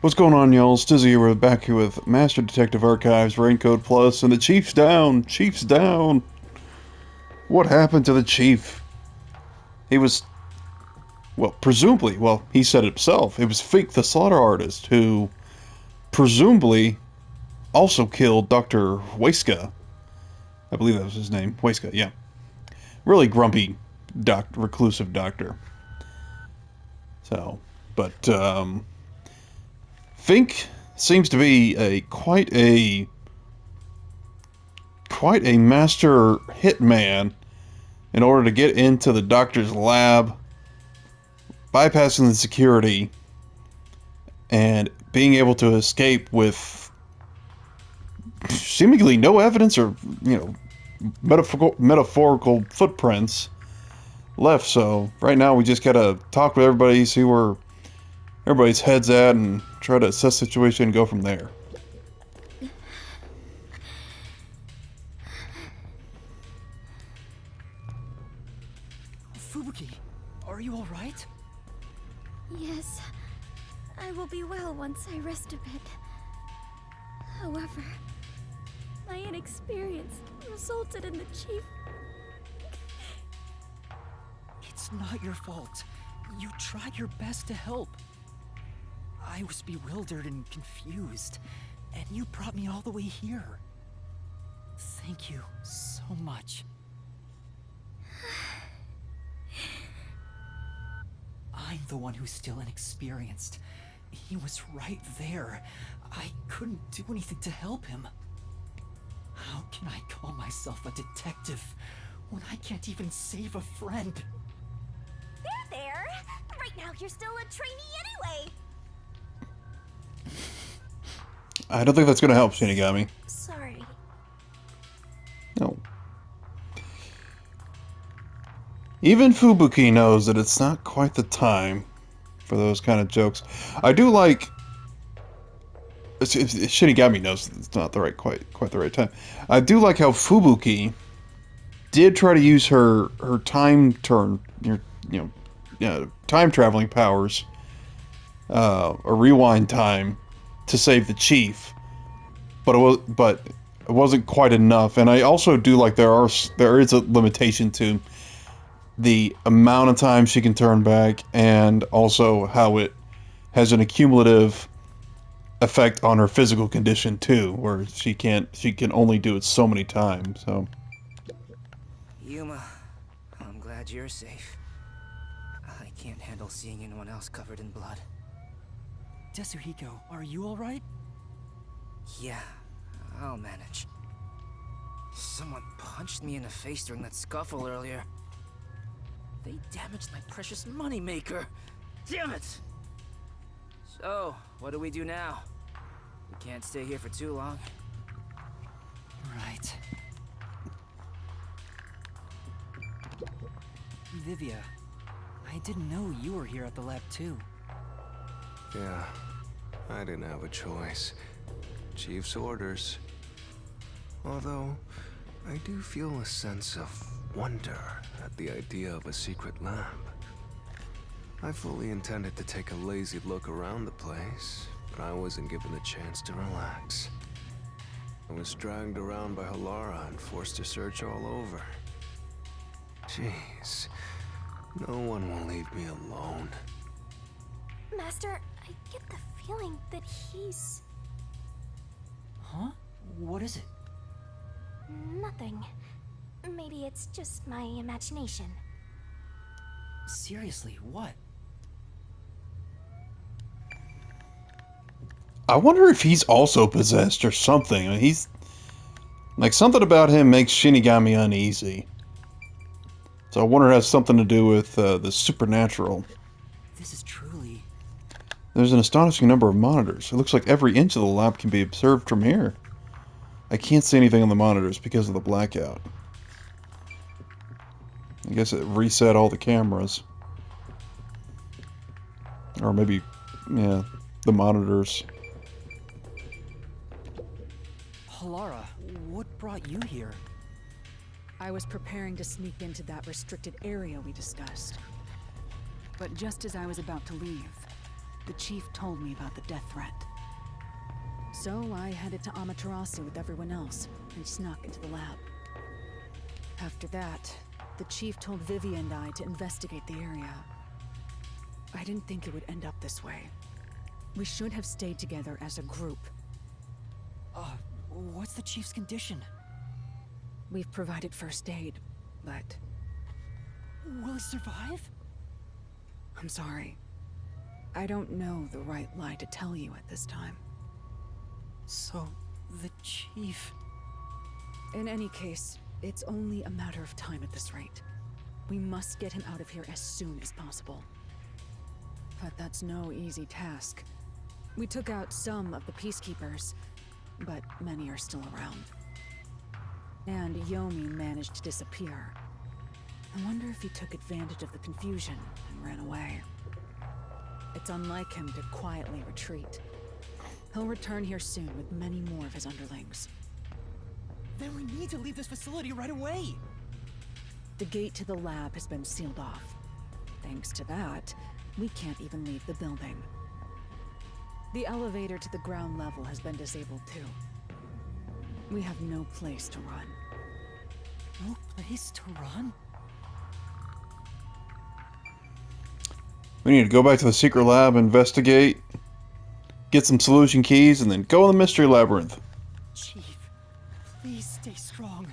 What's going on, y'all? Stizzy here. We're back here with Master Detective Archives, Raincoat Plus, and the Chief's down! Chief's down! What happened to the Chief? He was, well, presumably, well, he said it himself, it was Fink the Slaughter Artist, who presumably also killed Dr. Waiska. I believe that was his name. Waiska, yeah. Really grumpy, reclusive doctor. So, but, Fink seems to be quite a master hitman in order to get into the doctor's lab, bypassing the security, and being able to escape with seemingly no evidence or, metaphorical footprints left. So right now we just gotta talk with everybody, see where everybody's head's at, and try to assess the situation and go from there. Fubuki, are you alright? Yes, I will be well once I rest a bit. However, my inexperience resulted in the Chief. It's not your fault. You tried your best to help. I was bewildered and confused, and you brought me all the way here. Thank you so much. I'm the one who's still inexperienced. He was right there. I couldn't do anything to help him. How can I call myself a detective when I can't even save a friend? There! Right now you're still a trainee anyway! I don't think that's gonna help, Shinigami. Sorry. No. Even Fubuki knows that it's not quite the time for those kind of jokes. I do like... Shinigami knows it's not the quite the right time. I do like how Fubuki did try to use her time time traveling powers, or rewind time, to save the Chief, but it wasn't quite enough. And I also do like there is a limitation to the amount of time she can turn back, and also how it has an accumulative effect on her physical condition too, where she can only do it so many times. So Yuma, I'm glad you're safe. I can't handle seeing anyone else covered in blood. Tetsuhiko, are you alright? Yeah, I'll manage. Someone punched me in the face during that scuffle earlier. They damaged my precious moneymaker. Damn it! So, what do we do now? We can't stay here for too long. Right. Vivia, I didn't know you were here at the lab too. Yeah, I didn't have a choice. Chief's orders. Although, I do feel a sense of wonder at the idea of a secret lab. I fully intended to take a lazy look around the place, but I wasn't given the chance to relax. I was dragged around by Halara and forced to search all over. Jeez, no one will leave me alone. Master, I get the feeling that he's... Huh? What is it? nothing. Maybe it's just my imagination. Seriously, what? I wonder if he's also possessed or something. I mean, he's like, something about him makes Shinigami uneasy. So I wonder if it has something to do with the supernatural. This is truly... There's an astonishing number of monitors. It looks like every inch of the lab can be observed from here. I can't see anything on the monitors because of the blackout. I guess it reset all the cameras. Or maybe, yeah, the monitors. Halara, what brought you here? I was preparing to sneak into that restricted area we discussed. But just as I was about to leave, the chief told me about the death threat. So I headed to Amaterasu with everyone else and snuck into the lab. After that, the chief told Vivi and I to investigate the area. I didn't think it would end up this way. We should have stayed together as a group. What's the chief's condition? We've provided first aid, but Will he survive? I'm sorry. I don't know the right lie to tell you at this time. So, the chief... In any case, it's only a matter of time at this rate. We must get him out of here as soon as possible. But that's no easy task. We took out some of the peacekeepers, but many are still around. And Yomi managed to disappear. I wonder if he took advantage of the confusion and ran away. It's unlike him to quietly retreat. He'll return here soon with many more of his underlings. Then we need to leave this facility right away! The gate to the lab has been sealed off. Thanks to that, we can't even leave the building. The elevator to the ground level has been disabled too. We have no place to run. No place to run? We need to go back to the secret lab, investigate, get some solution keys, and then go in the mystery labyrinth. Chief, please stay strong.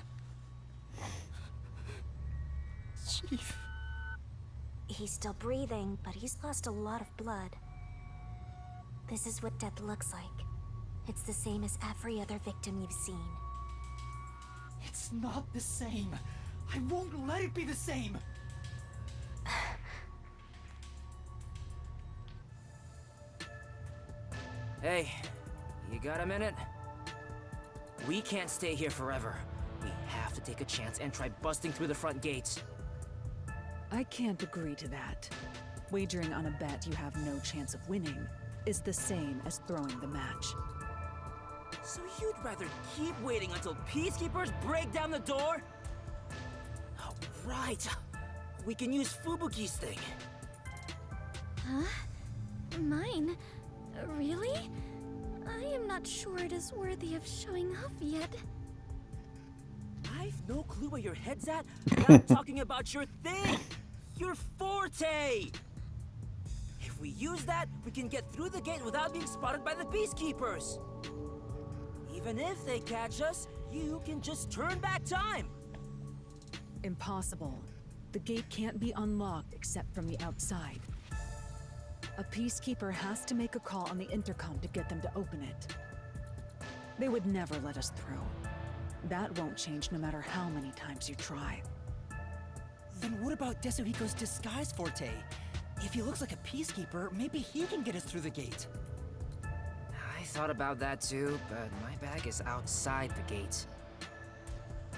Chief. He's still breathing, but he's lost a lot of blood. This is what death looks like. It's the same as every other victim you've seen. It's not the same. I won't let it be the same. Hey, you got a minute? We can't stay here forever. We have to take a chance and try busting through the front gates. I can't agree to that. Wagering on a bet you have no chance of winning is the same as throwing the match. So you'd rather keep waiting until peacekeepers break down the door? Oh, right. We can use Fubuki's thing. Huh? Mine? Really? I am not sure it is worthy of showing off yet. I've no clue where your head's at, but I'm talking about your thing! Your forte! If we use that, we can get through the gate without being spotted by the peacekeepers. Even if they catch us, you can just turn back time. Impossible. The gate can't be unlocked except from the outside. A peacekeeper has to make a call on the intercom to get them to open it. They would never let us through. That won't change no matter how many times you try. Then what about Desuhiko's disguise forte? If he looks like a peacekeeper, maybe he can get us through the gate. I thought about that too, but my bag is outside the gate.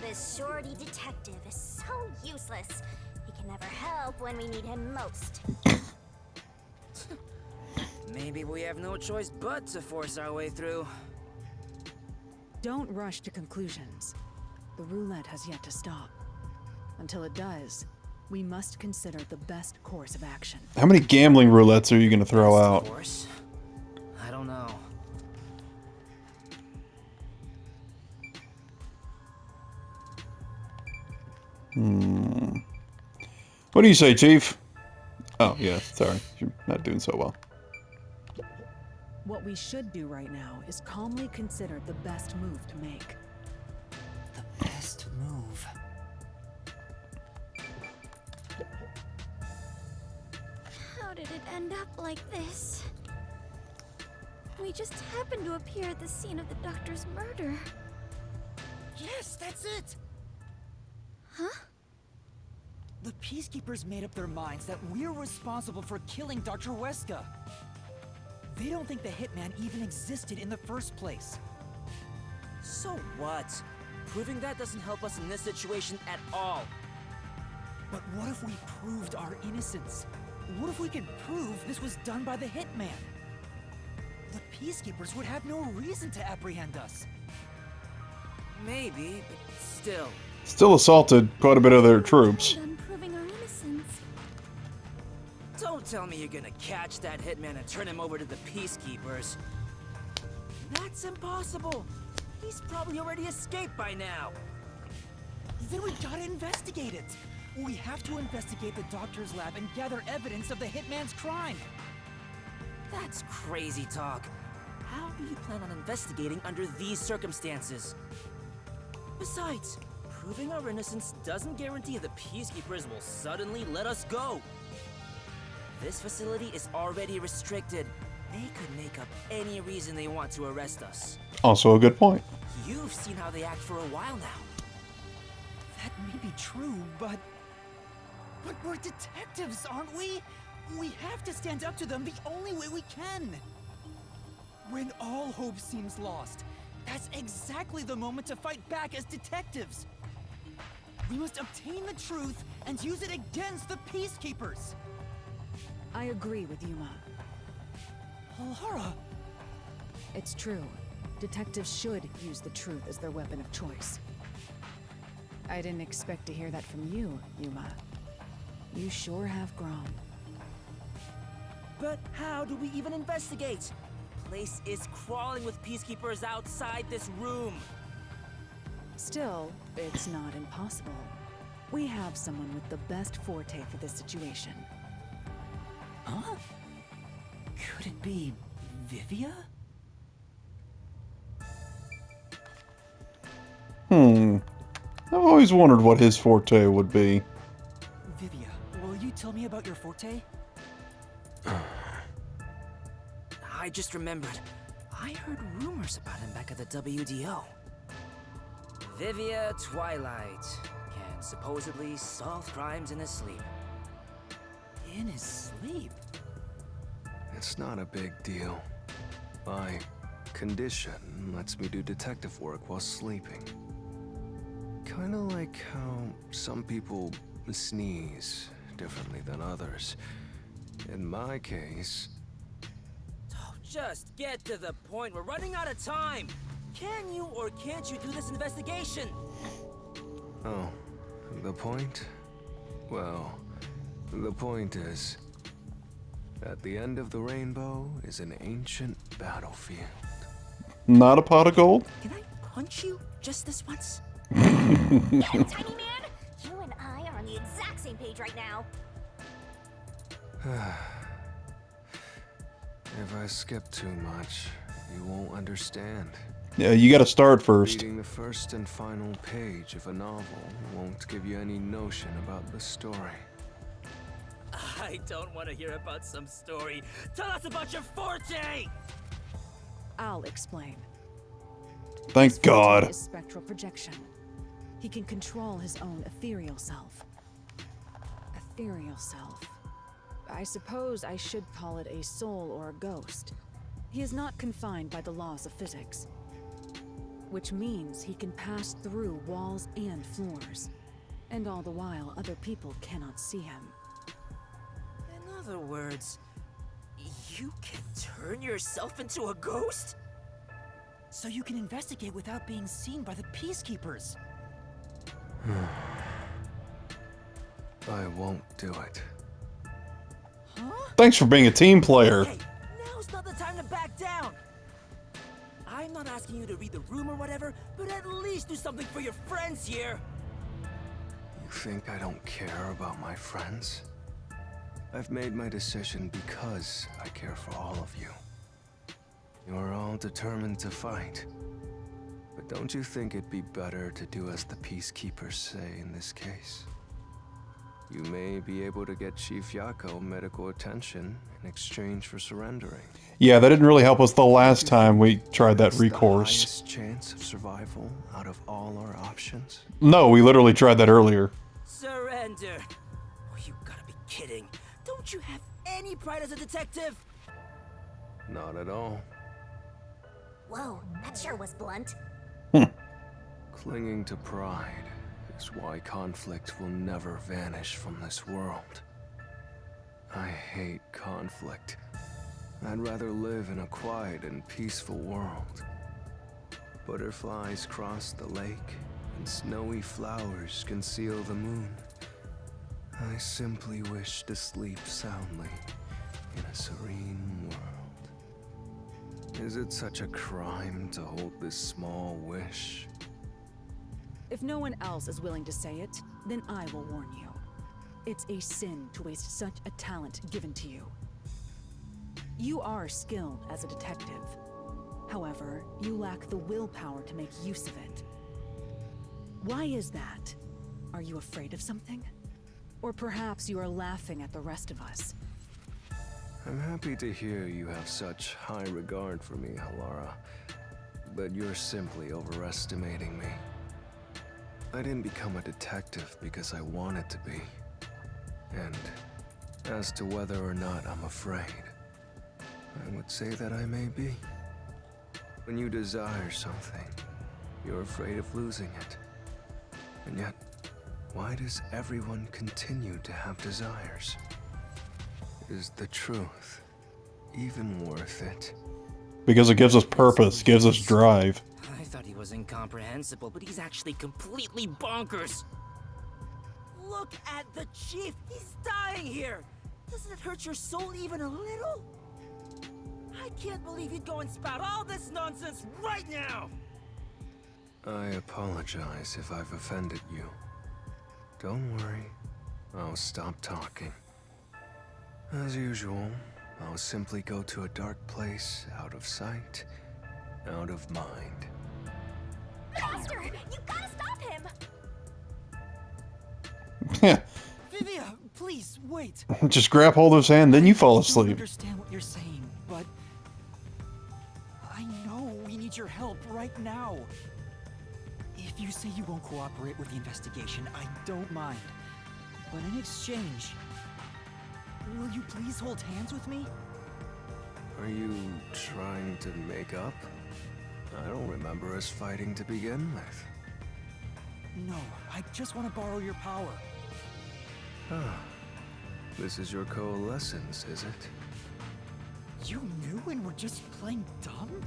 This shorty detective is so useless. He can never help when we need him most. Maybe we have no choice but to force our way through. Don't rush to conclusions. The roulette has yet to stop. Until it does, we must consider the best course of action. How many gambling roulettes are you going to throw Best out? course? I don't know. What do you say, Chief? Oh, yeah, sorry. You're not doing so well. What we should do right now is calmly consider the best move to make. The best move. How did it end up like this? We just happened to appear at the scene of the doctor's murder. Yes, that's it! Huh? The peacekeepers made up their minds that we're responsible for killing Dr. Weska. They don't think the hitman even existed in the first place. So what? Proving that doesn't help us in this situation at all. But what if we proved our innocence? What if we could prove this was done by the hitman? The peacekeepers would have no reason to apprehend us. Maybe, but still. Still assaulted quite a bit of their troops. On proving our innocence. Don't tell me you're gonna catch that hitman and turn him over to the Peacekeepers. That's impossible. He's probably already escaped by now. Then we gotta investigate it. We have to investigate the doctor's lab and gather evidence of the hitman's crime. That's crazy talk. How do you plan on investigating under these circumstances? Besides, proving our innocence doesn't guarantee the Peacekeepers will suddenly let us go. This facility is already restricted. They could make up any reason they want to arrest us. Also a good point. You've seen how they act for a while now. That may be true, but we're detectives, aren't we? We have to stand up to them the only way we can. When all hope seems lost, that's exactly the moment to fight back as detectives. We must obtain the truth and use it against the Peacekeepers. I agree with Yuma. Lara, It's true. Detectives should use the truth as their weapon of choice. I didn't expect to hear that from you, Yuma. You sure have grown. But how do we even investigate? Place is crawling with Peacekeepers outside this room. Still, it's not impossible. We have someone with the best forte for this situation. huh? Could it be Vivia? I've always wondered what his forte would be. Vivia, will you tell me about your forte? I just remembered. I heard rumors about him back at the WDO. Vivia Twilight can supposedly solve crimes in his sleep. In his sleep? It's not a big deal. My condition lets me do detective work while sleeping. Kinda like how some people sneeze differently than others. In my case... Oh, just get to the point. We're running out of time. Can you or can't you do this investigation? Oh, the point? Well, the point is... at the end of the rainbow is an ancient battlefield. Not a pot of gold? Can I punch you just this once? Tiny man, you and I are on the exact same page right now. If I skip too much, you won't understand. Yeah, you gotta start first. Reading the first and final page of a novel won't give you any notion about the story. I don't want to hear about some story. Tell us about your forte! I'll explain. Thank His forte God. is spectral projection. He can control his own ethereal self. Ethereal self. I suppose I should call it a soul or a ghost. He is not confined by the laws of physics, which means he can pass through walls and floors, and all the while other people cannot see him. In other words, you can turn yourself into a ghost? So you can investigate without being seen by the Peacekeepers. I won't do it. Thanks for being a team player. Hey, now's not the time to back down! I'm not asking you to read the room or whatever, but at least do something for your friends here! You think I don't care about my friends? I've made my decision because I care for all of you. You're all determined to fight. But don't you think it'd be better to do as the Peacekeepers say in this case? You may be able to get Chief Yako medical attention in exchange for surrendering. Yeah, that didn't really help us the last time we tried that That's recourse. the highest chance of survival out of all our options. No, we literally tried that earlier. Surrender? Oh, you gotta be kidding. Don't you have any pride as a detective? Not at all. Whoa, that sure was blunt. Clinging to pride is why conflict will never vanish from this world. I hate conflict. I'd rather live in a quiet and peaceful world. Butterflies cross the lake, and snowy flowers conceal the moon. I simply wish to sleep soundly in a serene world. Is it such a crime to hold this small wish? If no one else is willing to say it, then I will warn you. It's a sin to waste such a talent given to you. You are skilled as a detective. However, you lack the willpower to make use of it. Why is that? Are you afraid of something? Or perhaps you are laughing at the rest of us. I'm happy to hear you have such high regard for me, Halara. But you're simply overestimating me. I didn't become a detective because I wanted to be. And as to whether or not I'm afraid, I would say that I may be. When you desire something, you're afraid of losing it. And yet, why does everyone continue to have desires? Is the truth even worth it? Because it gives us purpose, gives us drive. I thought he was incomprehensible, but he's actually completely bonkers. Look at the chief. He's dying here. Doesn't it hurt your soul even a little? I can't believe you'd go and spout all this nonsense right now. I apologize if I've offended you. Don't worry, I'll stop talking. As usual, I'll simply go to a dark place, out of sight, out of mind. Master, you gotta stop him! Yeah. Vivia, please, wait. Just grab hold of his hand, then you fall I don't asleep. understand what you're saying, but I know we need your help right now. If you say you won't cooperate with the investigation, I don't mind. But in exchange, will you please hold hands with me? Are you trying to make up? I don't remember us fighting to begin with. No, I just want to borrow your power. Ah, this is your coalescence, is it? You knew and were just playing dumb?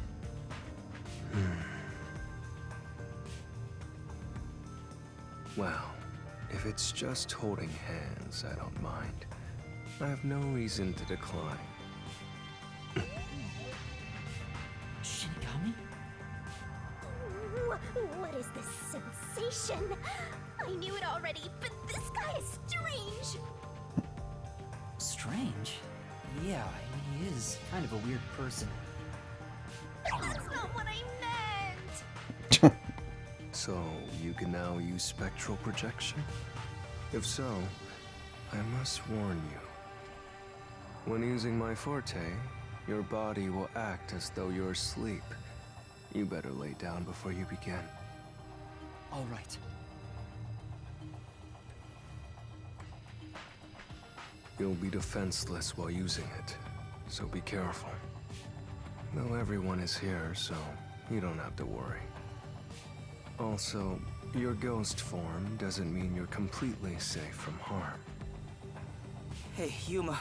Well, if it's just holding hands, I don't mind. I have no reason to decline. Shinigami? What is this sensation? I knew it already, but this guy is strange. Strange? Yeah, he is kind of a weird person. That's not what I meant. So, you can now use spectral projection? If so, I must warn you. When using my forte, your body will act as though you're asleep. You better lay down before you begin. All right. You'll be defenseless while using it, so be careful. Though everyone is here, so you don't have to worry. Also, your ghost form doesn't mean you're completely safe from harm. Hey, Yuma.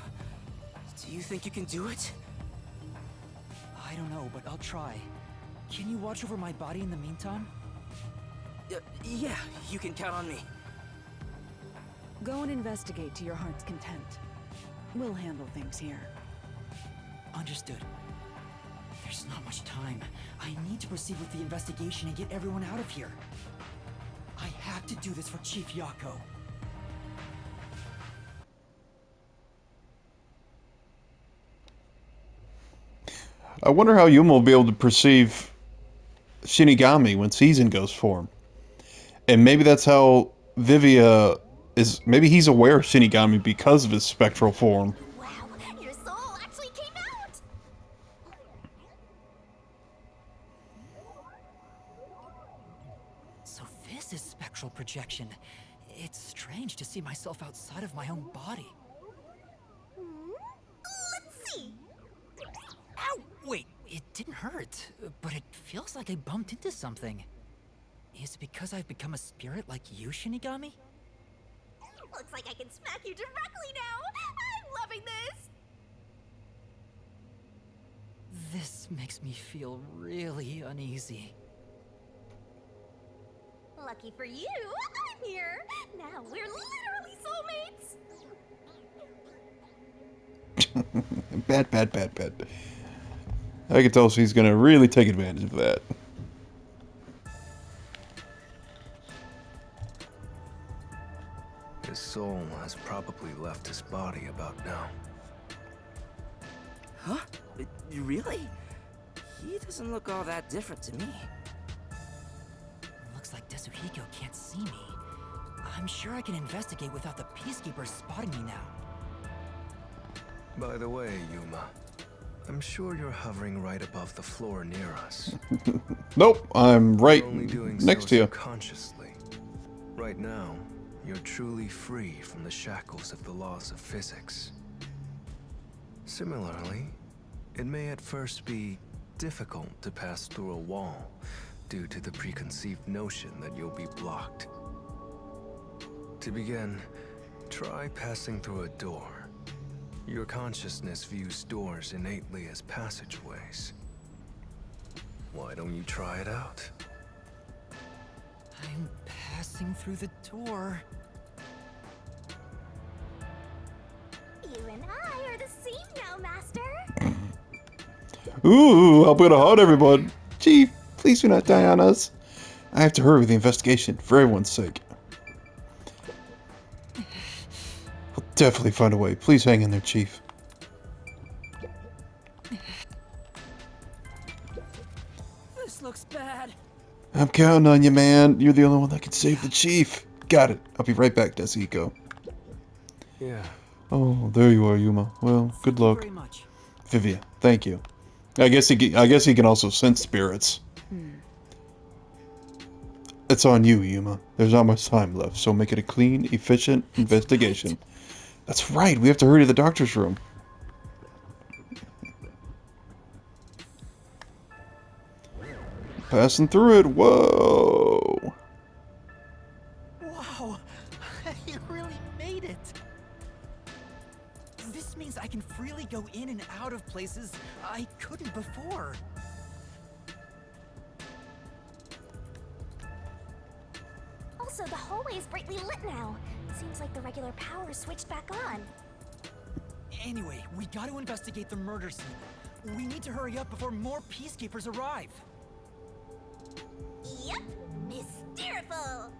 Do you think you can do it? I don't know, but I'll try. Can you watch over my body in the meantime? Yeah, you can count on me. Go and investigate to your heart's content. We'll handle things here. Understood. There's not much time. I need to proceed with the investigation and get everyone out of here. I have to do this for Chief Yako. I wonder how Yuma will be able to perceive Shinigami when he's in ghost form. And maybe that's how Vivia is. Maybe he's aware of Shinigami because of his spectral form. Wow, your soul actually came out! So this is spectral projection. It's strange to see myself outside of my own body. Let's see. Ow! Wait, it didn't hurt, but it feels like I bumped into something. Is it because I've become a spirit like you, Shinigami? Looks like I can smack you directly now. I'm loving this. This makes me feel really uneasy. Lucky for you, I'm here. Now we're literally soulmates. Bad, bad, bad, bad. I can tell she's gonna really take advantage of that. His soul has probably left his body about now. Huh? Really? He doesn't look all that different to me. Looks like Desuhiko can't see me. I'm sure I can investigate without the Peacekeepers spotting me now. By the way, Yuma, I'm sure you're hovering right above the floor near us. Nope, I'm right You're only doing next so to you. subconsciously. Right now, you're truly free from the shackles of the laws of physics. Similarly, it may at first be difficult to pass through a wall due to the preconceived notion that you'll be blocked. To begin, try passing through a door. Your consciousness views doors innately as passageways. Why don't you try it out? I'm passing through the door. You and I are the same now, Master. Ooh, I'm gonna hunt everyone. Chief, please do not die on us. I have to hurry with the investigation for everyone's sake. We'll definitely find a way. Please hang in there, Chief. This looks bad. I'm counting on you, man. You're the only one that can save the Chief. Got it. I'll be right back, Desuhiko. Yeah. Oh, there you are, Yuma. Well, good Thank you luck. very much. Vivia, thank you. I guess he can also sense spirits. It's on you, Yuma. There's not much time left, so make it a clean, efficient investigation. That's right. We have to hurry to the doctor's room. Passing through it. Whoa. Wow, you really made it. This means I can freely go in and out of places I couldn't before. Also, the hallway is brightly lit now. Seems like the regular power switched back on. Anyway, we got to investigate the murder scene. We need to hurry up before more Peacekeepers arrive. Yep, mysteriful.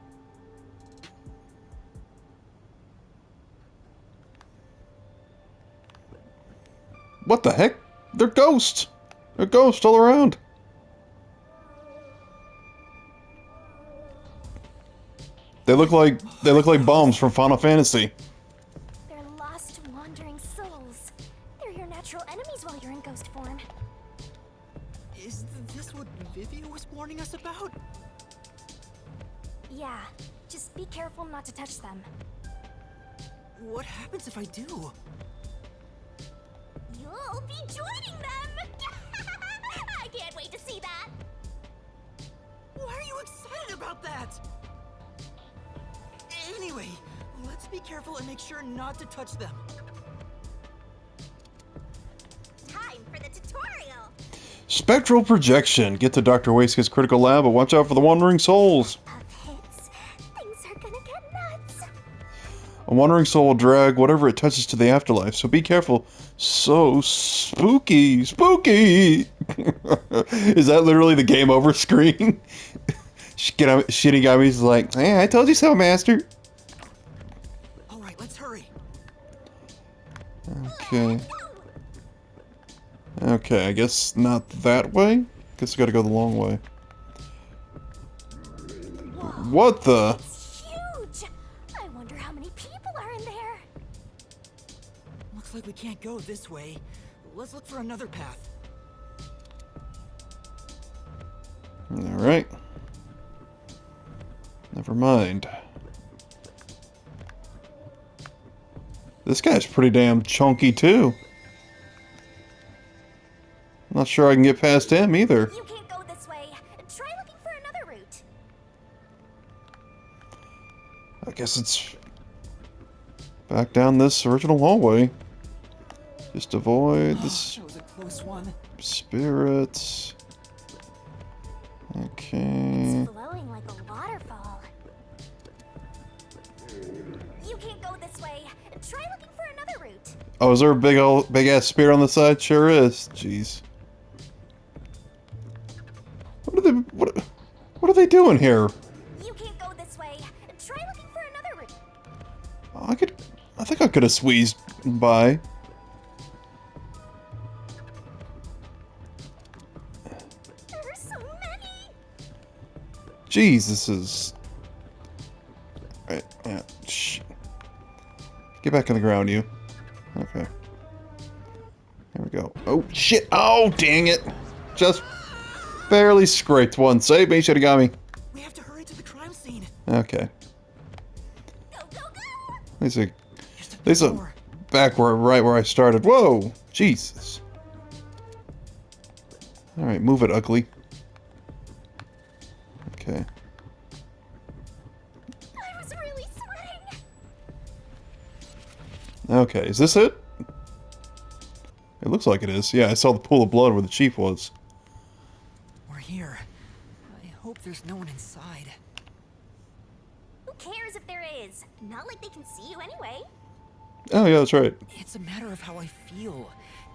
What the heck? They're ghosts. They're ghosts all around. They look like bombs from Final Fantasy. They're lost, wandering souls. They're your natural enemies while you're in ghost form. Is this what Vivia was warning us about? Yeah, just be careful not to touch them. What happens if I do? You'll be joining them! I can't wait to see that! Why are you excited about that? Anyway, let's be careful and make sure not to touch them. Time for the tutorial! Spectral projection. Get to Dr. Waska's critical lab, but watch out for the wandering souls. Puppets, things are gonna get nuts! A wandering soul will drag whatever it touches to the afterlife, so be careful. So spooky. Spooky! Is that literally the game over screen? Shinigami's like, hey, I told you so, Master. Alright, let's hurry. Okay. Okay, I guess not that way? Guess we gotta go the long way. What the? It's huge! I wonder how many people are in there! Looks like we can't go this way. Let's look for another path. Alright. Never mind. This guy's pretty damn chunky too. I'm not sure I can get past him either. You can't go this way. Try looking for another route. I guess it's back down this original hallway. Just avoid this That was a close one. spirits. Okay. It's flowing like a waterfall. You can't go this way. Try looking for another route. Oh, is there a big ass spear on the side? Sure is. Jeez. What are they doing here? You can't go this way. Try looking for another route. Oh, I think I could have squeezed by. There are so many. Jeez, this is... Alright, yeah, shh. Get back on the ground, you. Okay. There we go. Oh, shit! Oh, dang it! Just barely scraped one. Save me, should've got me. We have to hurry to the crime scene. Okay. Go, go, go. These are... Just a bit These are more. back right where I started. Whoa! Jesus. Alright, move it, ugly. Okay. I was really sweating. Okay, is this it? It looks like it is. Yeah, I saw the pool of blood where the chief was. We're here. I hope there's no one inside. Who cares if there is? Not like they can see you anyway. Oh, yeah, that's right. It's a matter of how I feel.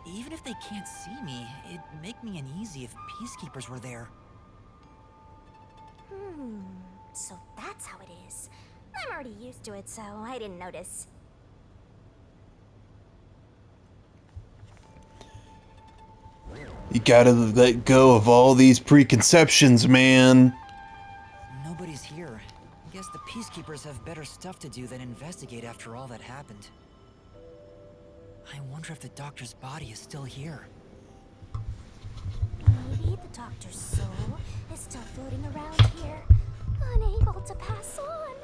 Even if they can't see me, it'd make me uneasy if peacekeepers were there. So that's how it is. I'm already used to it, so I didn't notice. You gotta let go of all these preconceptions, man. Nobody's here. Guess the peacekeepers have better stuff to do than investigate after all that happened. I wonder if the doctor's body is still here. Maybe the doctor's soul is still floating around here, unable to pass on.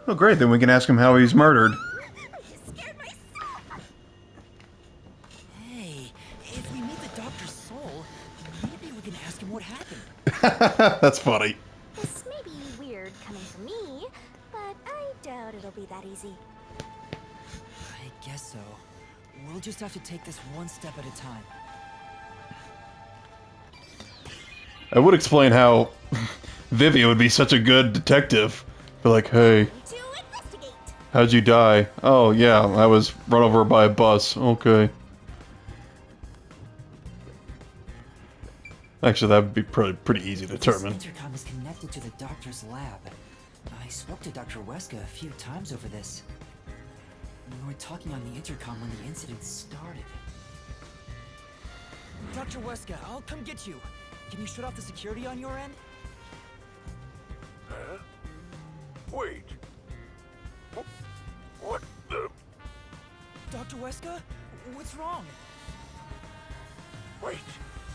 Oh, great. Then we can ask him how he's murdered. I just scared myself. Hey, if we meet the doctor's soul, maybe we can ask him what happened. That's funny. This may be weird coming from me, but I doubt it'll be that easy. I guess so. We'll just have to take this one step at a time. I would explain how Vivian would be such a good detective. Be like, hey, To investigate. how'd you die? Oh, yeah, I was run over by a bus. Okay. Actually, that would be pretty easy to determine. This intercom is connected to the doctor's lab. I spoke to Dr. Weska a few times over this. We were talking on the intercom when the incident started. Dr. Weska, I'll come get you. Can you shut off the security on your end? Huh? Wait. What the? Dr. Weska? What's wrong? Wait.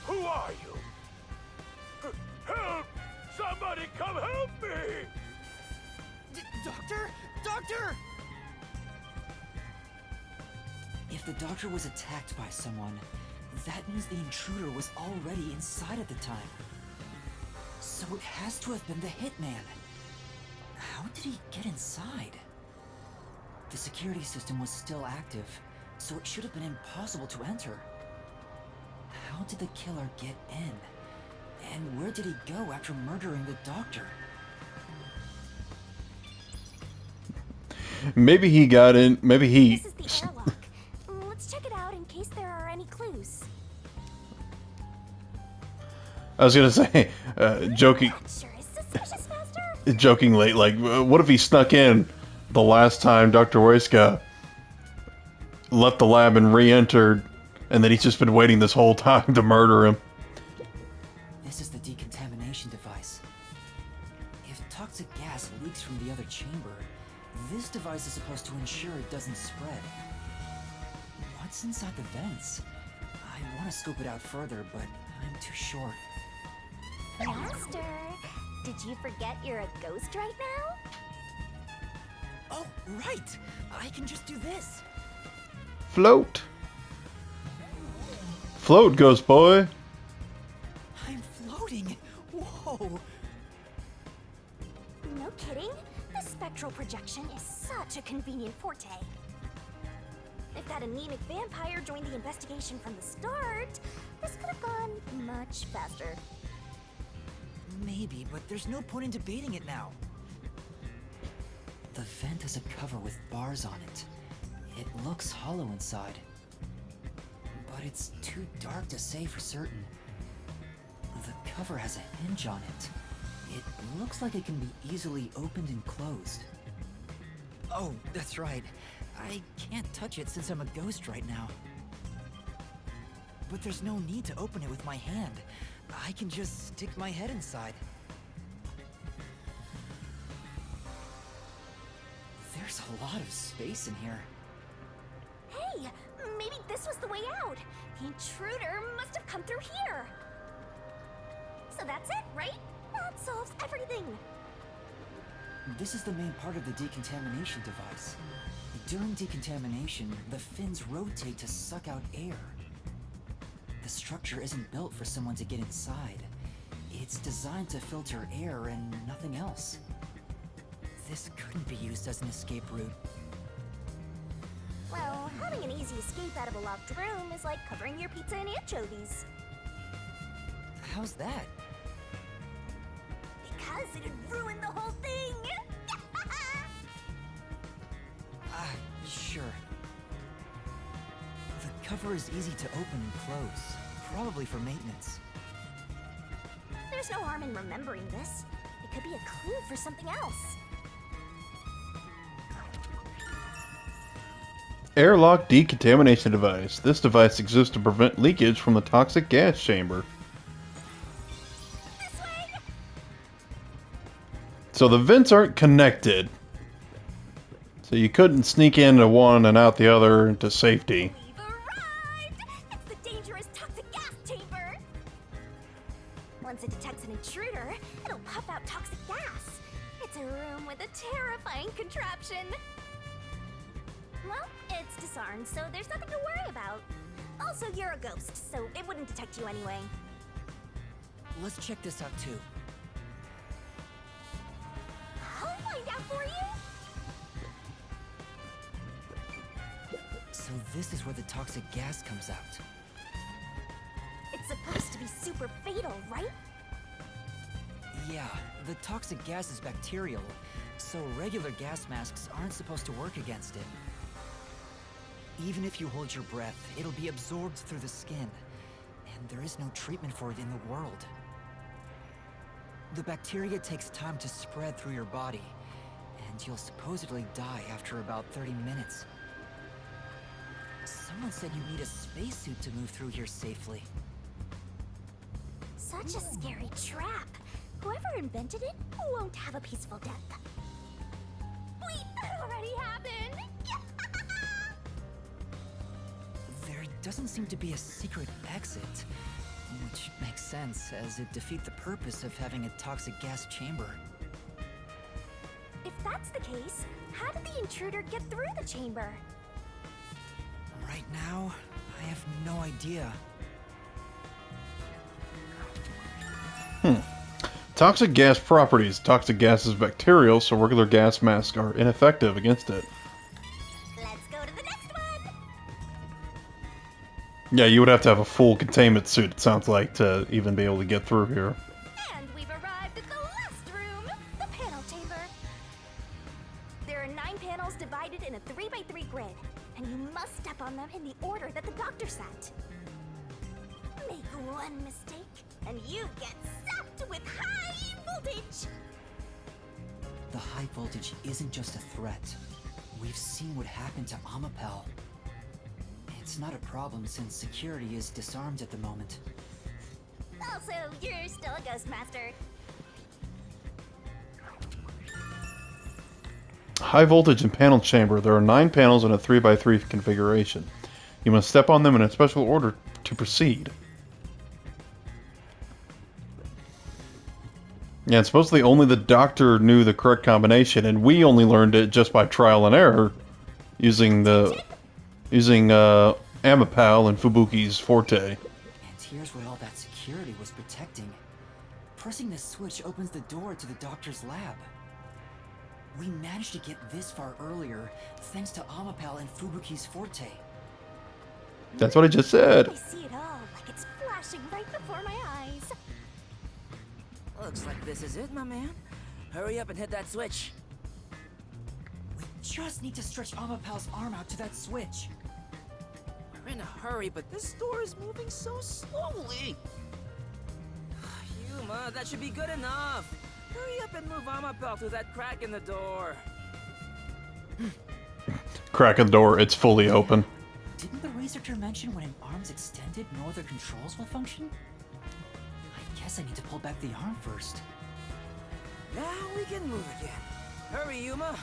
Who are you? Help! Somebody come help me! Doctor? Doctor! If the doctor was attacked by someone, that means the intruder was already inside at the time. So it has to have been the hitman. How did he get inside? The security system was still active, so it should have been impossible to enter. How did the killer get in? And where did he go after murdering the doctor? Maybe he got in. Maybe he. This is the airlock. Let's check it out in case there are any clues. I was gonna say, joking, That sure is suspicious, Master. jokingly, like, what if he snuck in the last time Dr. Weyska left the lab and re-entered, and then he's just been waiting this whole time to murder him? This is the decontamination device. If toxic gas leaks from the other chamber, this device is supposed to ensure it doesn't spread. What's inside the vents? I want to scope it out further, but I'm too short. Master, did you forget you're a ghost right now? Oh, right! I can just do this! Float. Float, ghost boy. I'm floating! Whoa! No kidding. The spectral projection is such a convenient forte. If that anemic vampire joined the investigation from the start, this could have gone much faster. Maybe, but there's no point in debating it now. The vent has a cover with bars on it. It looks hollow inside. But it's too dark to say for certain. The cover has a hinge on it. It looks like it can be easily opened and closed. Oh, that's right. I can't touch it since I'm a ghost right now. But there's no need to open it with my hand. I can just stick my head inside. There's a lot of space in here. Hey, maybe this was the way out. The intruder must have come through here. So that's it, right? That solves everything. This is the main part of the decontamination device. During decontamination, the fins rotate to suck out air. The structure isn't built for someone to get inside. It's designed to filter air and nothing else. This couldn't be used as an escape route. Well, having an easy escape out of a locked room is like covering your pizza in anchovies. How's that? Because it'd ruin the whole thing! Sure. The cover is easy to open and close, probably for maintenance. There's no harm in remembering this. It could be a clue for something else. Airlock decontamination device. This device exists to prevent leakage from the toxic gas chamber. This way! So the vents aren't connected. So you couldn't sneak into one and out the other into safety. We've arrived! It's the dangerous toxic gas chamber! Once it detects an intruder, it'll puff out toxic gas. It's a room with a terrifying contraption. Well, it's disarmed, so there's nothing to worry about. Also, you're a ghost, so it wouldn't detect you anyway. Let's check this out too. I'll find out for you! So this is where the toxic gas comes out. It's supposed to be super fatal, right? Yeah, the toxic gas is bacterial, so regular gas masks aren't supposed to work against it. Even if you hold your breath, it'll be absorbed through the skin, and there is no treatment for it in the world. The bacteria takes time to spread through your body, and you'll supposedly die after about 30 minutes. Someone said you need a spacesuit to move through here safely. Such a scary trap. Whoever invented it won't have a peaceful death. Wait, that already happened! There doesn't seem to be a secret exit, which makes sense as it defeats the purpose of having a toxic gas chamber. If that's the case, how did the intruder get through the chamber? Right now, I have no idea. Toxic gas properties. Toxic gas is bacterial, so regular gas masks are ineffective against it. Let's go to the next one! Yeah, you would have to have a full containment suit, it sounds like, to even be able to get through here. And we've arrived at the last room, the panel chamber. There are 9 panels divided in a 3x3 grid, and you must step on them in the order that the doctor set. Make one mistake, and you get zapped with high voltage! The high voltage isn't just a threat. We've seen what happened to Amapel. It's not a problem since security is disarmed at the moment. Also, you're still a ghost master. High voltage and panel chamber. There are 9 panels in a 3x3 configuration. You must step on them in a special order to proceed. Yeah, and supposedly only the doctor knew the correct combination, and we only learned it just by trial and error, using Amapal and Fubuki's forte. And here's what all that security was protecting. Pressing this switch opens the door to the doctor's lab. We managed to get this far earlier, thanks to Amapal and Fubuki's forte. That's what I just said. I see it all like it's flashing right before my eyes. Looks like this is it, my man. Hurry up and hit that switch. just need to stretch Amapal's arm out to that switch. We're in a hurry, but this door is moving so slowly. Yuma, that should be good enough. Hurry up and move Amapel through that crack in the door. Crack in the door, it's fully open. Didn't the researcher mention when an arm's extended, no other controls will function? I guess I need to pull back the arm first. Now we can move again. Hurry, Yuma.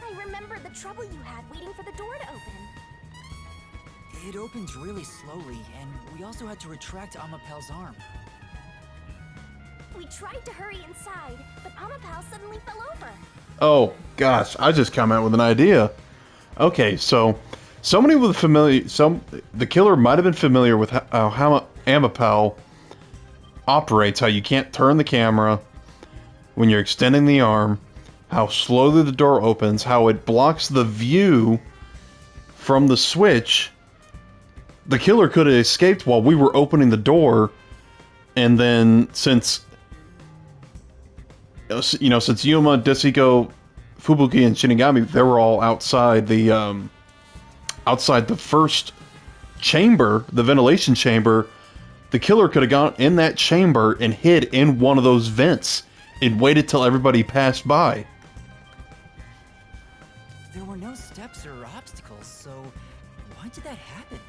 I remember the trouble you had waiting for the door to open. It opened really slowly, and we also had to retract Amapel's arm. We tried to hurry inside, but Amapal suddenly fell over. Oh, gosh, I just come out with an idea. Okay, so somebody with the killer might have been familiar with how Amapal operates, how you can't turn the camera when you're extending the arm, how slowly the door opens, how it blocks the view from the switch. The killer could have escaped while we were opening the door, and then since Yuma, Desiko, Fubuki, and Shinigami, they were all outside the first chamber, the ventilation chamber, the killer could have gone in that chamber and hid in one of those vents and waited till everybody passed by. There were no steps or obstacles, so why did that happen?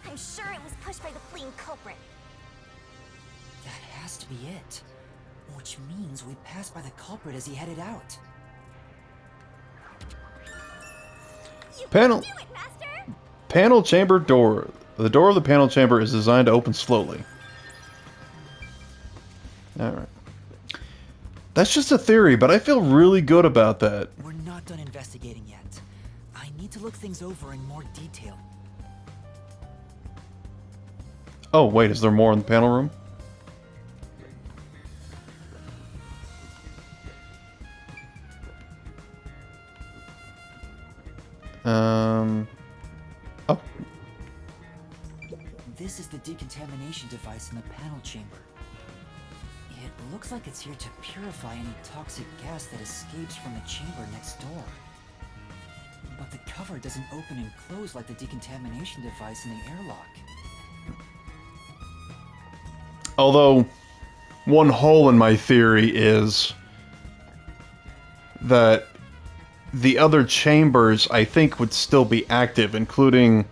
I'm sure it was pushed by the fleeing culprit. That has to be it. Which means we passed by the culprit as he headed out. You Panel. can do it, Master! Panel chamber door. The door of the panel chamber is designed to open slowly. Alright. That's just a theory, but I feel really good about that. We're not done investigating yet. I need to look things over in more detail. Oh, wait, is there more in the panel room? Oh. This is the decontamination device in the panel chamber. It looks like it's here to purify any toxic gas that escapes from the chamber next door. But the cover doesn't open and close like the decontamination device in the airlock. Although, one hole in my theory is that the other chambers, I think, would still be active, including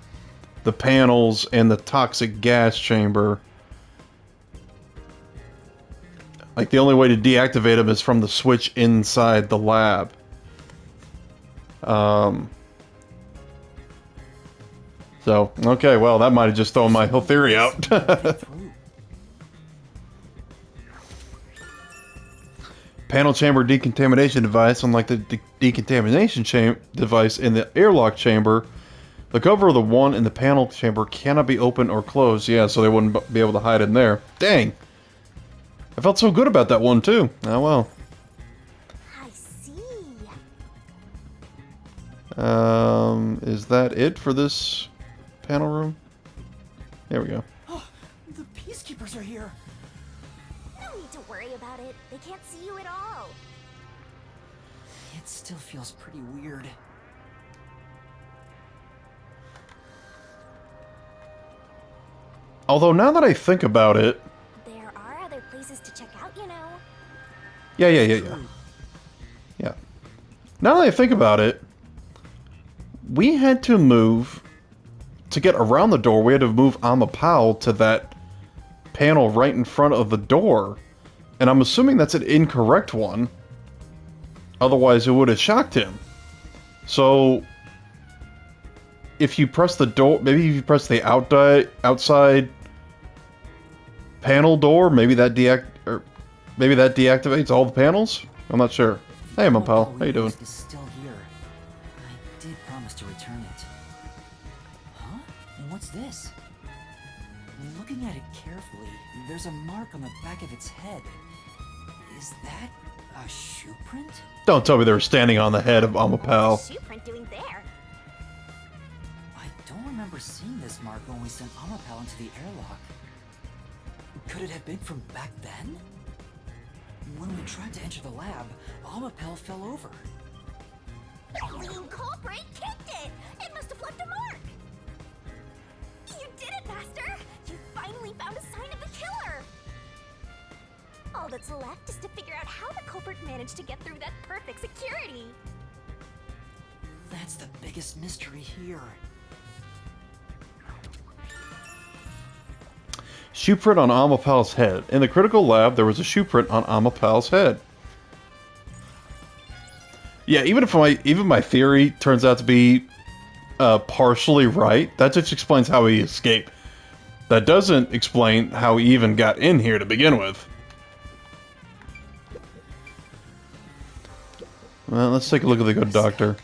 the panels and the toxic gas chamber. Like, the only way to deactivate them is from the switch inside the lab. So, okay, well, that might have just thrown my whole theory out. Panel chamber decontamination device, unlike the decontamination device in the airlock chamber, the cover of the one in the panel chamber cannot be opened or closed. Yeah, so they wouldn't be able to hide in there. Dang! I felt so good about that one, too. Oh, well. I see. Is that it for this panel room? There we go. The peacekeepers are here. No need to worry about it. They can't see you at all. It still feels pretty weird. Although, now that I think about it... There are other places to check out, you know. Yeah. Yeah. Now that I think about it, we had to move... To get around the door, we had to move Amapal to that panel right in front of the door. And I'm assuming that's an incorrect one. Otherwise, it would have shocked him. So... If you press the door... Maybe if you press the outside panel door, maybe that deactivates all the panels? I'm not sure. Hey, Amapal. How you doing? Is still here. I did promise to return it. Huh? And what's this? Looking at it carefully, there's a mark on the back of its head. Is that a shoe print? Don't tell me they were standing on the head of Amapal. What's the shoe print doing there? I don't remember seeing this mark when we sent Amapal into the airlock. Could it have been from back then? When we tried to enter the lab, Amapel fell over. The green culprit kicked it! It must have left a mark! You did it, Master! You finally found a sign of the killer! All that's left is to figure out how the culprit managed to get through that perfect security! That's the biggest mystery here. Shoe print on Amapal's head. In the critical lab, there was a shoe print on Amapal's head. Yeah, even my theory turns out to be partially right, that just explains how he escaped. That doesn't explain how he even got in here to begin with. Well, let's take a look at the good doctor.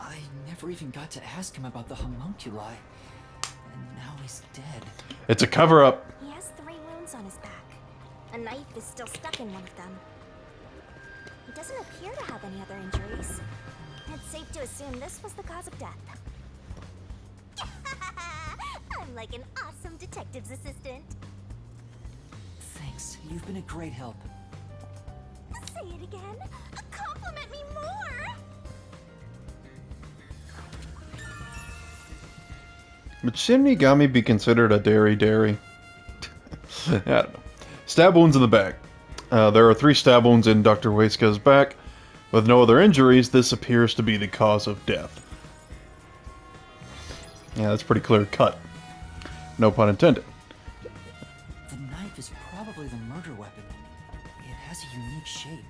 I never even got to ask him about the homunculi, and now he's dead. It's a cover-up. He has 3 wounds on his back. A knife is still stuck in one of them. He doesn't appear to have any other injuries. It's safe to assume this was the cause of death. I'm like an awesome detective's assistant. Thanks, you've been a great help. Say it again. Compliment me more. Would Shinigami be considered a dairy? I don't know. Stab wounds in the back. There are 3 stab wounds in Dr. Weisuga's back. With no other injuries, this appears to be the cause of death. Yeah, that's pretty clear cut. No pun intended. The knife is probably the murder weapon. It has a unique shape.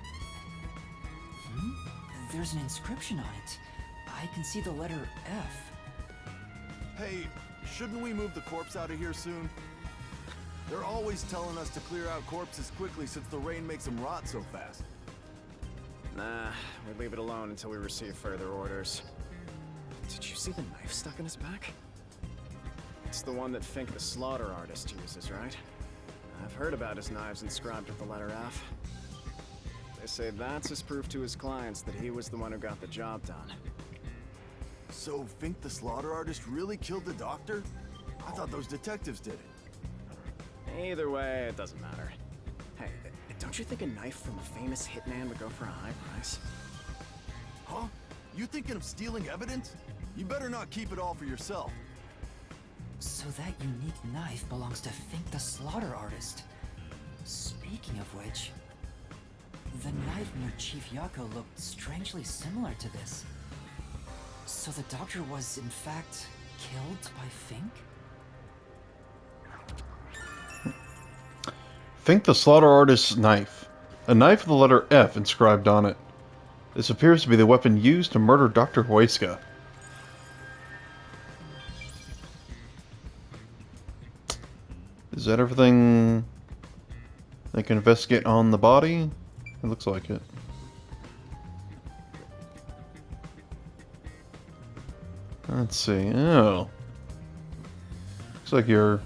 There's an inscription on it. I can see the letter F. Hey, shouldn't we move the corpse out of here soon? They're always telling us to clear out corpses quickly since the rain makes them rot so fast. Nah, we'd leave it alone until we receive further orders. Did you see the knife stuck in his back? It's the one that Fink the slaughter artist uses, right? I've heard about his knives inscribed with the letter F. They say that's his proof to his clients that he was the one who got the job done. So Fink the slaughter artist really killed the doctor? I thought those detectives did it. Either way, it doesn't matter. Hey, don't you think a knife from a famous hitman would go for a high price? Huh? You thinking of stealing evidence? You better not keep it all for yourself. So that unique knife belongs to Fink the slaughter artist. Speaking of which, the knife near Chief Yako looked strangely similar to this. So the doctor was, in fact, killed by Fink? Fink the slaughter artist's knife. A knife with the letter F inscribed on it. This appears to be the weapon used to murder Dr. Weisuga. Is that everything they can investigate on the body? It looks like it. Let's see. Oh. Looks like you're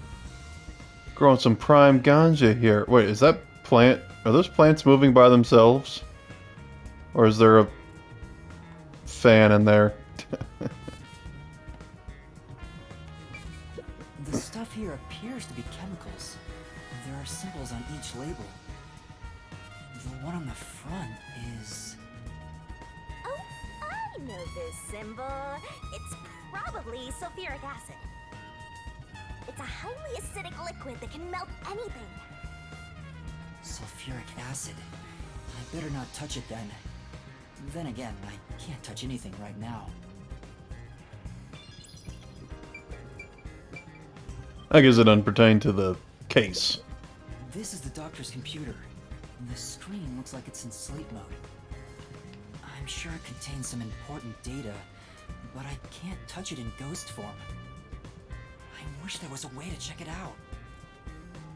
growing some prime ganja here. Wait, is that plant? Are those plants moving by themselves? Or is there a fan in there? The stuff here appears to be chemicals. There are symbols on each label. The one on the front is... Oh, I know this symbol. It's probably sulfuric acid. It's a highly acidic liquid that can melt anything. sulfuric acid. I better not touch it then. Then again, I can't touch anything right now. I guess it doesn't pertain to the case. This is the doctor's computer. The screen looks like it's in sleep mode. I'm sure it contains some important data, but I can't touch it in ghost form. I wish there was a way to check it out.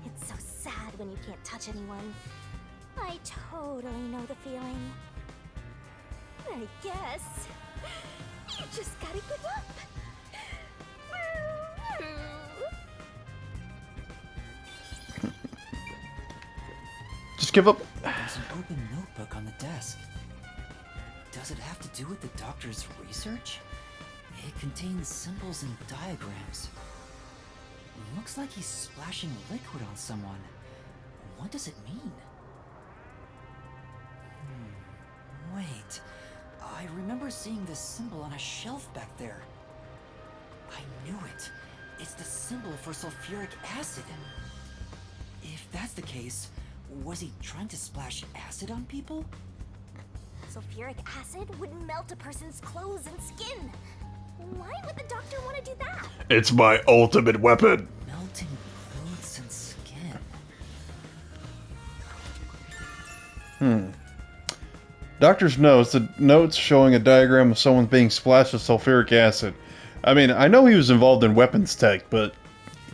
It's so sad when you can't touch anyone. I totally know the feeling. I guess you just gotta give up. Just give up. There's an open notebook on the desk. Does it have to do with the doctor's research? It contains symbols and diagrams. Looks like he's splashing liquid on someone. What does it mean? Wait, I remember seeing this symbol on a shelf back there. I knew it. It's the symbol for sulfuric acid. If that's the case, was he trying to splash acid on people? Sulfuric acid would melt a person's clothes and skin. Why would the doctor want to do that? It's my ultimate weapon. Melting clothes and skin. Doctor's notes. The notes showing a diagram of someone being splashed with sulfuric acid. I mean, I know he was involved in weapons tech, but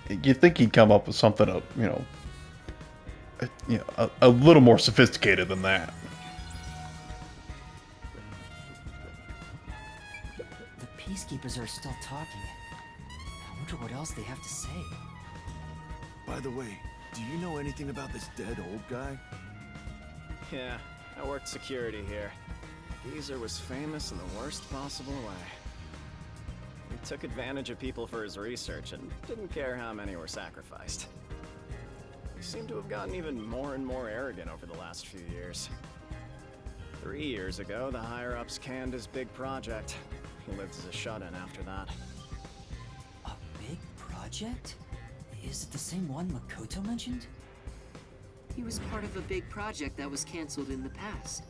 you'd think he'd come up with something, a little more sophisticated than that. The peacekeepers are still talking. I wonder what else they have to say. By the way, do you know anything about this dead old guy? Yeah, I worked security here. Geezer was famous in the worst possible way. He took advantage of people for his research and didn't care how many were sacrificed. He seemed to have gotten even more and more arrogant over the last few years. 3 years ago, the higher-ups canned his big project. He lived as a shut-in after that. A big project? Is it the same one Makoto mentioned? He was part of a big project that was cancelled in the past.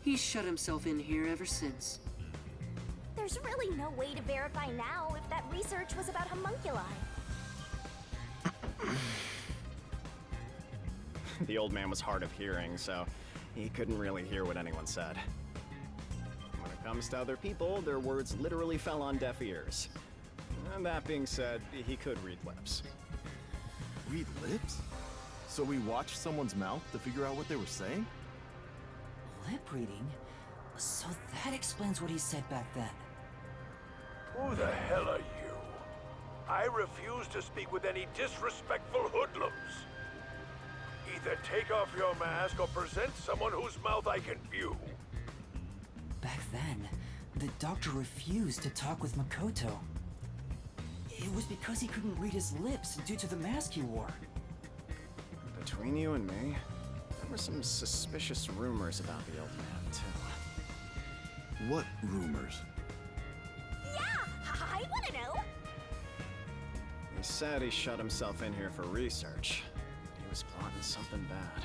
He's shut himself in here ever since. There's really no way to verify now if that research was about homunculi. The old man was hard of hearing, so he couldn't really hear what anyone said. When it comes to other people, their words literally fell on deaf ears. And that being said, he could read lips. Read lips? So we watched someone's mouth to figure out what they were saying? Lip reading? So that explains what he said back then. Who the hell are you? I refuse to speak with any disrespectful hoodlums. Either take off your mask or present someone whose mouth I can view. Back then, the doctor refused to talk with Makoto. It was because he couldn't read his lips due to the mask he wore. Between you and me, there were some suspicious rumors about the old man, too. What rumors? Yeah, I want to know. He said he shut himself in here for research. He was plotting something bad.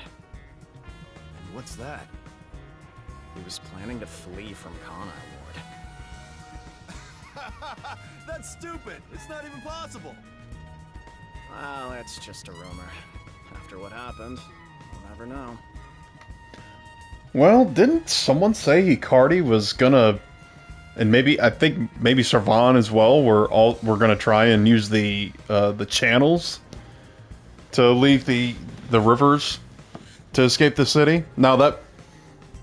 And what's that? He was planning to flee from Kanai Ward. That's stupid! It's not even possible! Well, it's just a rumor. After what happened, we'll never know. Well, didn't someone say Hikari was gonna, and I think maybe Servan as well, we're gonna try and use the channels to leave the rivers to escape the city? Now that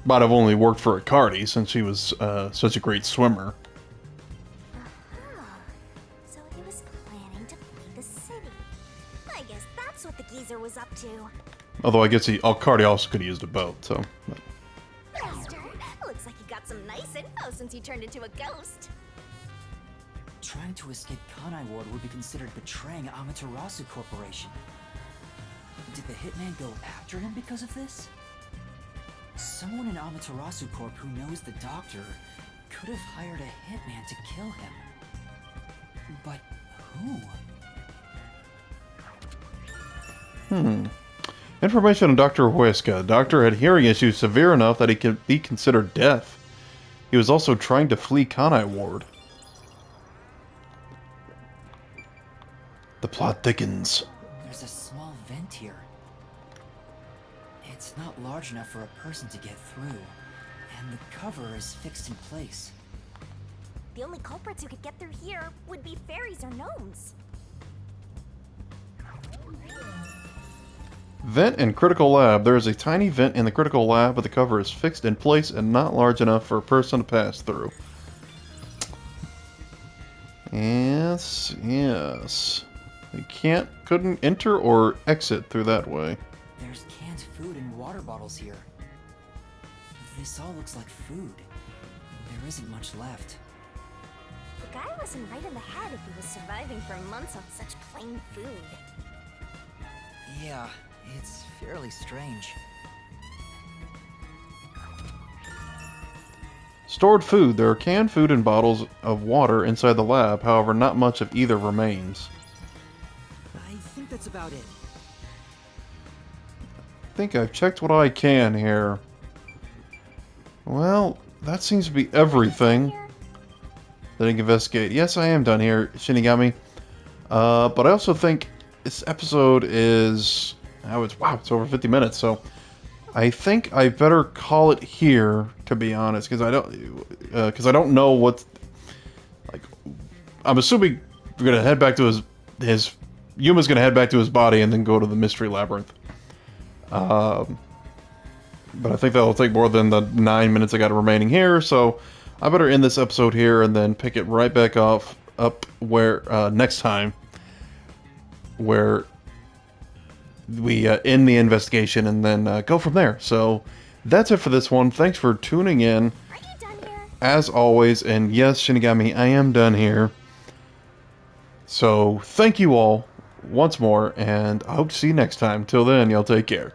might have only worked for Hikari since she was such a great swimmer. So he was planning to flee the city. I guess that's what the geezer was up to. Although I guess Hikari also could have used a boat, so. Master, looks like you got some nice info since you turned into a ghost. Trying to escape Kanai Ward would be considered betraying Amaterasu Corporation. Did the hitman go after him because of this? Someone in Amaterasu Corp who knows the doctor could have hired a hitman to kill him. But who? Information on Dr. Huesca. The doctor had hearing issues severe enough that he could be considered deaf. He was also trying to flee Kanai Ward. The plot thickens. There's a small vent here. It's not large enough for a person to get through, and the cover is fixed in place. The only culprits who could get through here would be fairies or gnomes. Vent in critical lab. There is a tiny vent in the critical lab, but the cover is fixed in place and not large enough for a person to pass through. Yes. They couldn't enter or exit through that way. There's canned food and water bottles here. This all looks like food. There isn't much left. The guy wasn't right in the head if he was surviving for months on such plain food. Yeah, it's fairly strange. Stored food. There are canned food and bottles of water inside the lab. However, not much of either remains. I think that's about it. I think I've checked what I can here. Well, that seems to be everything that I can investigate. Yes, I am done here, Shinigami. But I also think this episode is... wow, it's over 50 minutes, so... I think I better call it here, to be honest, because I don't know what... Like, I'm assuming we're gonna head back to his Yuma's gonna head back to his body and then go to the Mystery Labyrinth. But I think that'll take more than the 9 minutes I got remaining here, so I better end this episode here and then pick it right back up where next time, where we end the investigation and then go from there. So that's it for this one. Thanks for tuning in. Are you done here? As always, and yes, Shinigami, I am done here. So thank you all once more, and I hope to see you next time. Till then, y'all take care.